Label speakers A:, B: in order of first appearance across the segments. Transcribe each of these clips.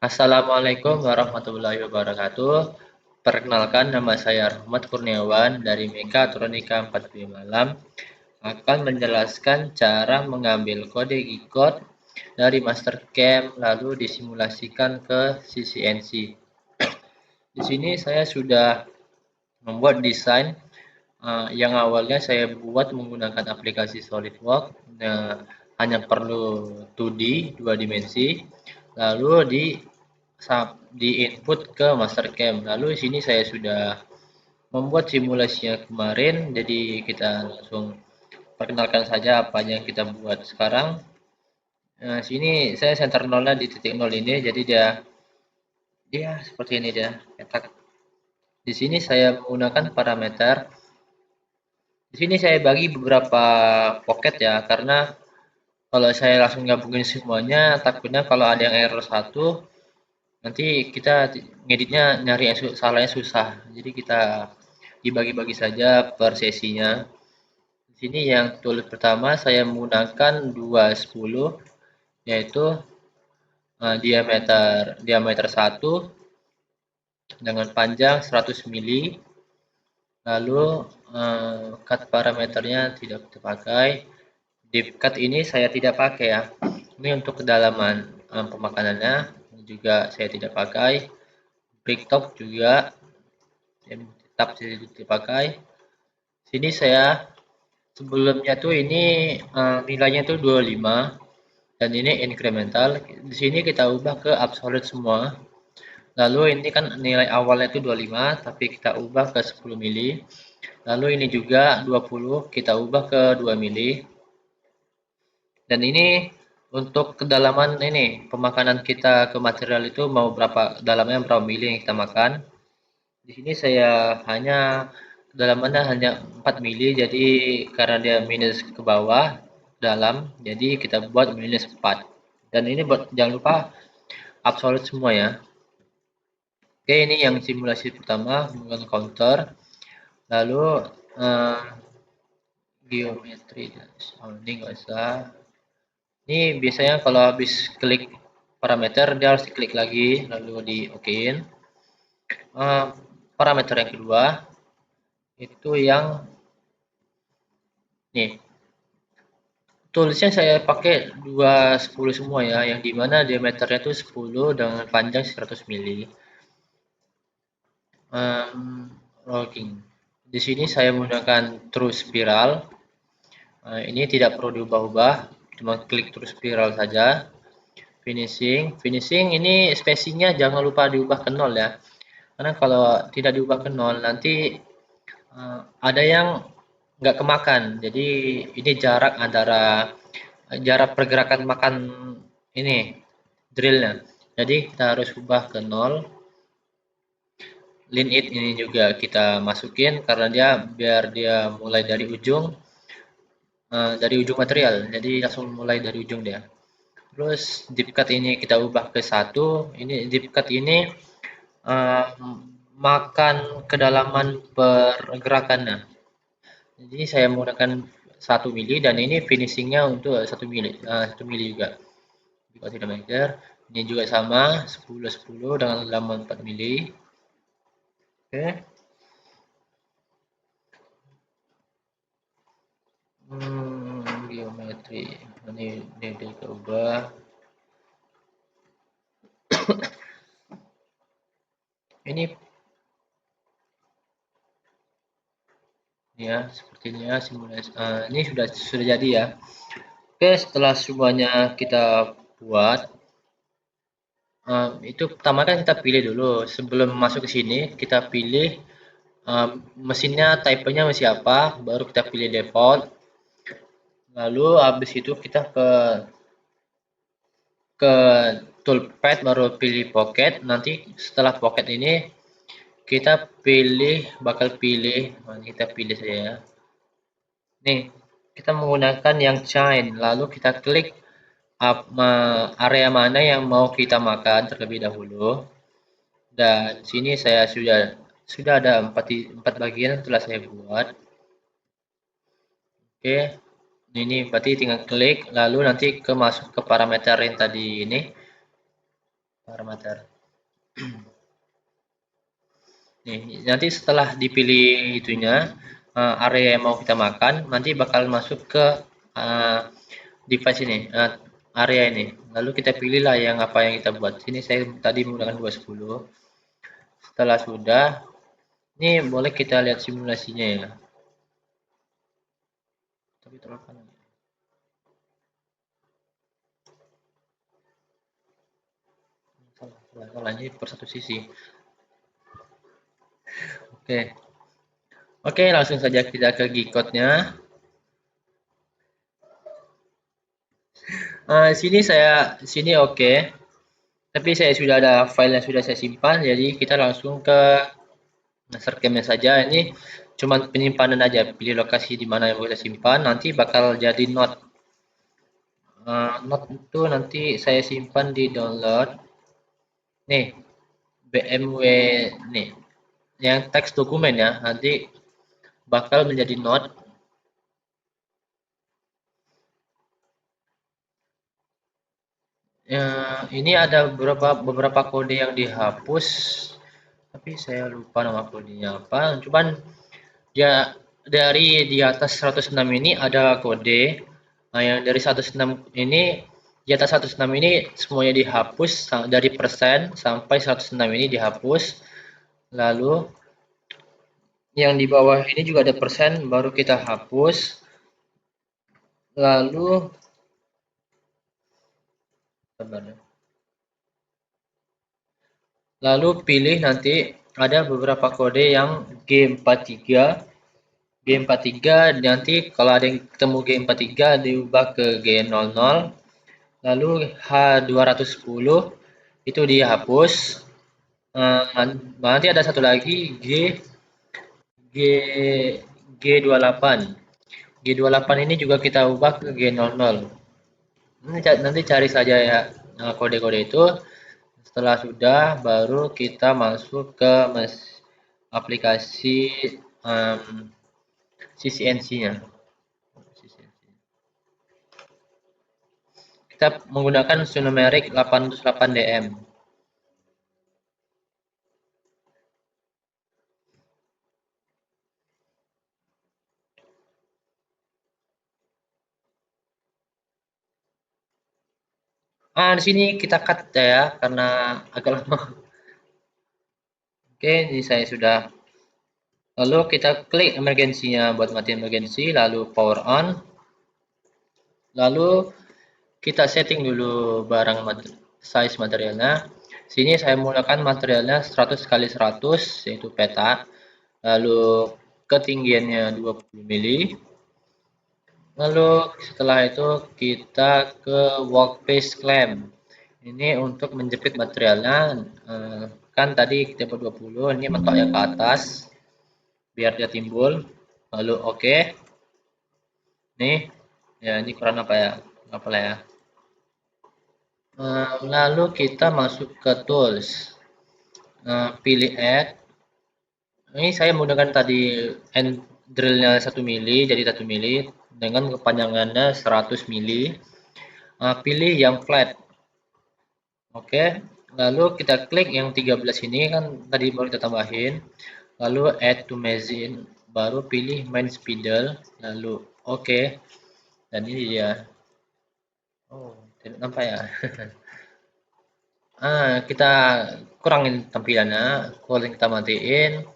A: Assalamualaikum warahmatullahi wabarakatuh. Perkenalkan, nama saya Rahmat Kurniawan dari Mekatronika 45 Malam akan menjelaskan cara mengambil kode G-code dari Mastercam lalu disimulasikan ke CCNC. Di sini saya sudah membuat desain yang awalnya saya buat menggunakan aplikasi SolidWorks. Hanya perlu 2D, dua dimensi, lalu di input ke Mastercam. Lalu di sini saya sudah membuat simulasinya kemarin, jadi kita langsung perkenalkan saja apa yang kita buat sekarang. Nah, sini saya center nolnya di titik nol ini, jadi dia dia seperti ini dia petak. Di sini saya menggunakan parameter. Di sini saya bagi beberapa pocket ya, karena kalau saya langsung gabungin semuanya, takutnya kalau ada yang error satu, nanti kita ngeditnya nyari yang salahnya susah. Jadi kita dibagi-bagi saja per sesinya. Di sini yang tool pertama saya menggunakan 210, yaitu diameter 1 dengan panjang 100 mili. Lalu cut parameternya tidak terpakai. Deep cut ini saya tidak pakai ya. Ini untuk kedalaman pemakanannya juga saya tidak pakai. Bricktop juga tetap tidak dipakai. Sini saya sebelumnya tuh ini nilainya tuh 25 dan ini incremental. Di sini kita ubah ke absolute semua. Lalu ini kan nilai awalnya itu 25 tapi kita ubah ke 10 mili. Lalu ini juga 20 kita ubah ke 2 mili. Dan ini untuk kedalaman ini pemakanan kita ke material itu mau berapa dalamnya, berapa mili yang kita makan. Di sini saya hanya kedalamannya hanya 4 mili, jadi karena dia minus ke bawah dalam, jadi kita buat minus 4. Dan ini jangan lupa absolute semua ya. Oke, ini yang simulasi pertama menggunakan counter. Lalu geometri, ini nggak usah. Ini biasanya kalau habis klik parameter dia harus diklik lagi lalu di okein. Parameter yang kedua itu yang nih, toolsnya saya pakai 210 semua ya, yang dimana diameternya itu 10 dengan panjang 100 mili. Logging. Di sini saya menggunakan true spiral. Ini tidak perlu diubah-ubah, cuma klik true spiral saja. Finishing ini spacingnya jangan lupa diubah ke 0 ya, karena kalau tidak diubah ke 0 nanti ada yang nggak kemakan. Jadi ini jarak pergerakan makan ini drillnya. Jadi kita harus ubah ke 0. Line it ini juga kita masukin karena biar dia mulai dari ujung material. Jadi langsung mulai dari ujung dia. Terus deep cut ini kita ubah ke 1. Ini deep cut ini makan kedalaman pergerakannya. Jadi saya menggunakan 1 mili dan ini finishingnya untuk 1 mili, 1 mili juga. Jika tidak measure, ini juga sama 10 dengan kedalaman 4 mili. Oke. Geometri ini kita ubah. Ini ya sepertinya simulasi ini sudah jadi ya. Oke, setelah semuanya kita buat, itu pertama kan kita pilih dulu sebelum masuk ke sini kita pilih mesinnya, type-nya mesin apa, baru kita pilih default. Lalu habis itu kita ke toolpad baru pilih pocket. Nanti setelah pocket ini kita bakal pilih, kita pilih saja ya. Nih, kita menggunakan yang chain, lalu kita klik area mana yang mau kita makan terlebih dahulu. Dan sini saya sudah ada 4 bagian telah saya buat. Oke, ini berarti tinggal klik lalu nanti masuk ke parameter yang tadi ini. parameter. Nih, nanti setelah dipilih itunya, area yang mau kita makan, nanti bakal masuk ke device ini, area ini. Lalu kita pilihlah yang apa yang kita buat. Sini saya tadi menggunakan 210. Setelah sudah, ini boleh kita lihat simulasinya ya. Tapi terlalu panas. Salah, ini per satu sisi. Oke. Oke, langsung saja kita ke G-code-nya. Sini oke. Tapi saya sudah ada file yang sudah saya simpan, jadi kita langsung ke master game saja. Ini cuma penyimpanan aja, pilih lokasi di mana yang kita simpan, nanti bakal jadi note. Note itu nanti saya simpan di download. Nih, BMW nih, yang teks dokumen ya, nanti bakal menjadi note. Ini ada beberapa kode yang dihapus, tapi saya lupa nama kodenya apa. Cuman ya dari di atas 106 ini ada kode. Nah, yang dari 106 ini di atas 106 ini semuanya dihapus dari persen sampai 106 ini dihapus. Lalu yang di bawah ini juga ada persen baru kita hapus. Lalu pilih nanti ada beberapa kode yang G43. G43 nanti kalau ada yang ketemu G43 diubah ke G00. Lalu H210 itu dihapus. Nanti ada satu lagi G G28. G28 ini juga kita ubah ke G00. Nanti cari saja ya kode-kode itu. Setelah sudah baru kita masuk ke aplikasi CCNC-nya. Kita menggunakan numeric 808 DM. Di sini kita cut ya karena agak lama. Oke, ini saya sudah. Lalu kita klik emergency-nya buat mati emergency, lalu power on. Lalu kita setting dulu barang size materialnya. Sini saya menggunakan materialnya 100 kali 100 yaitu peta. Lalu ketinggiannya 20 mili. Lalu setelah itu kita ke workpiece clamp. Ini untuk menjepit materialnya. Kan tadi kita buat 20, ini mentoknya ke atas biar dia timbul. Lalu oke. Nih, ya ini kurang apa ya? Apalah ya. Lalu kita masuk ke tools. Pilih add. Ini saya menggunakan tadi end drillnya 1 mili jadi 1 mili dengan kepanjangannya 100 mili. Pilih yang flat. Oke, lalu kita klik yang 13 ini kan tadi baru kita tambahin. Lalu add to machine, baru pilih main spindle, lalu oke. Dan ini dia. Oh, tidak nampak ya. Kita kurangin tampilannya, calling kita matiin,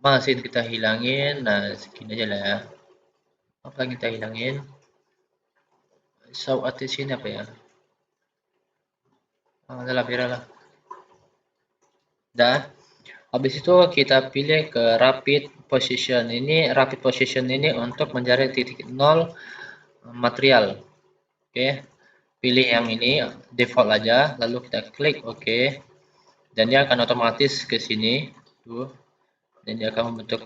A: mesin kita hilangin. Nah, segini aja lah ya. Apa lagi kita hilangin? Show attention apa ya? Adalah biar lah. Dah. Habis itu kita pilih ke rapid position. Ini rapid position ini untuk mencari titik nol material. Oke. Pilih yang ini default aja, lalu kita klik oke. Dan dia akan otomatis ke sini. Tuh. Dan dia akan membentuk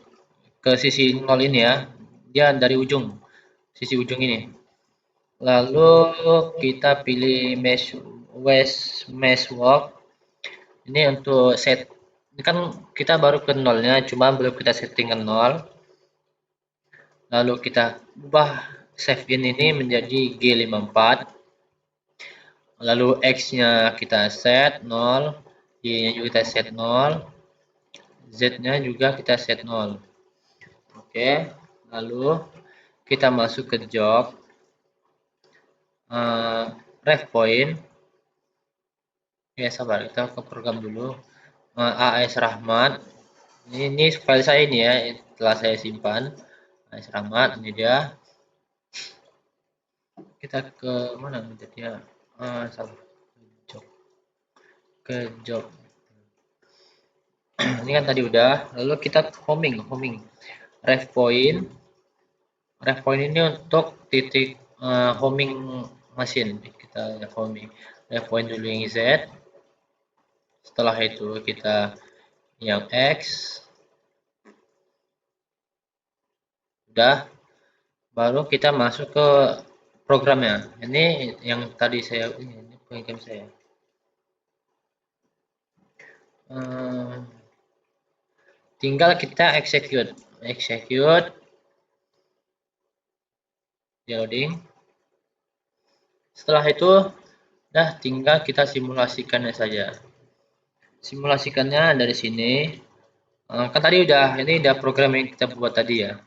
A: ke sisi nol ini ya. Dia dari ujung. Sisi ujung ini. Lalu kita pilih mesh walk. Ini untuk set. Ini kan kita baru ke nolnya, cuma belum kita setting ke nol. Lalu kita ubah save in ini menjadi G54. lalu X-nya kita set 0, Y-nya juga kita set 0, Z-nya juga kita set 0. Oke, lalu kita masuk ke job, ref point. Ya sabar, kita ke program dulu. AS Rahmat. Ini file saya ini ya, telah saya simpan. AS Rahmat, ini dia. Kita ke mana ya? Salah. Job. Ke job. Ini kan tadi udah. Lalu kita ke homing. Ref point. Ref point ini untuk titik homing mesin. Kita homing. Ref point dulu yang Z. Setelah itu kita yang X. Udah. Baru kita masuk ke programnya. Ini yang tadi saya ini program saya. Tinggal kita execute loading. Setelah itu tinggal kita simulasikannya saja. Simulasikannya dari sini. Kan tadi ini udah program yang kita buat tadi ya.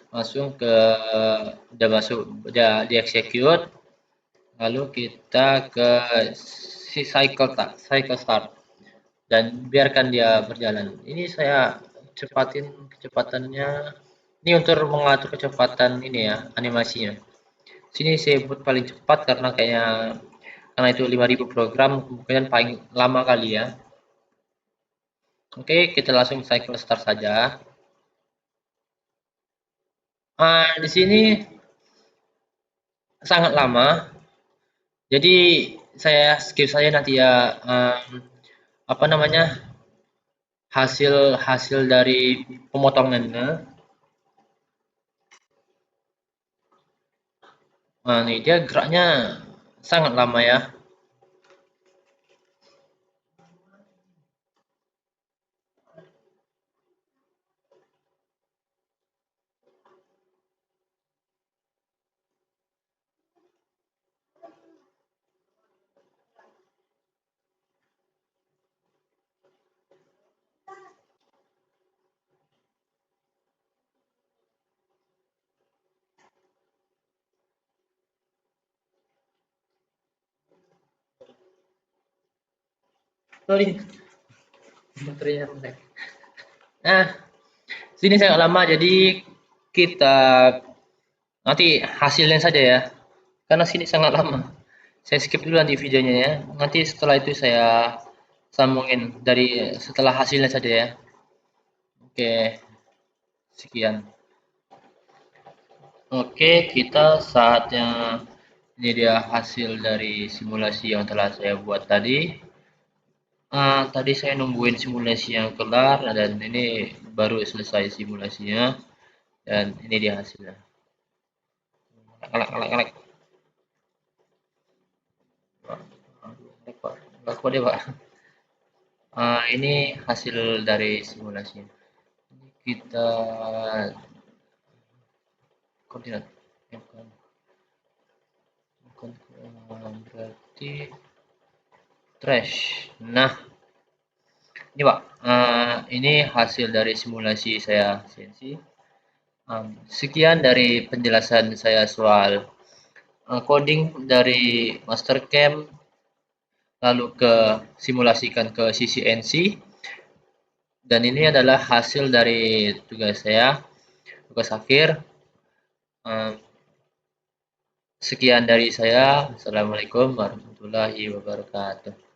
A: Langsung ke udah di execute. Lalu kita ke si cycle start dan biarkan dia berjalan. Ini saya cepatin kecepatannya. Ini untuk mengatur kecepatan ini ya, animasinya. Sini saya buat paling cepat karena itu 5000 program, kemungkinan paling lama kali ya. Oke, kita langsung cycle start saja. Di sini sangat lama. Jadi saya skip saja nanti ya, apa namanya, hasil dari pemotongannya. Nah, ini dia geraknya sangat lama ya. Sorry, baterainya pendek. Nah, sini sangat lama, jadi kita nanti hasilnya saja ya. Karena sini sangat lama. Saya skip dulu nanti videonya ya. Nanti setelah itu saya sambungin dari setelah hasilnya saja ya. Oke, sekian. Oke, kita saatnya ini dia hasil dari simulasi yang telah saya buat tadi. Tadi saya nungguin simulasi yang kelar dan ini baru selesai simulasinya dan ini dia hasilnya. Kalak. Nggak kuat deh, Pak. Ini hasil dari simulasi. Kita koordinat. Berarti trash. Nah, ini Pak. Ini hasil dari simulasi saya CNC. Sekian dari penjelasan saya soal coding dari Mastercam, lalu ke simulasikan ke CNC, dan ini adalah hasil dari tugas saya, tugas akhir. Sekian dari saya. Assalamualaikum warahmatullahi wabarakatuh.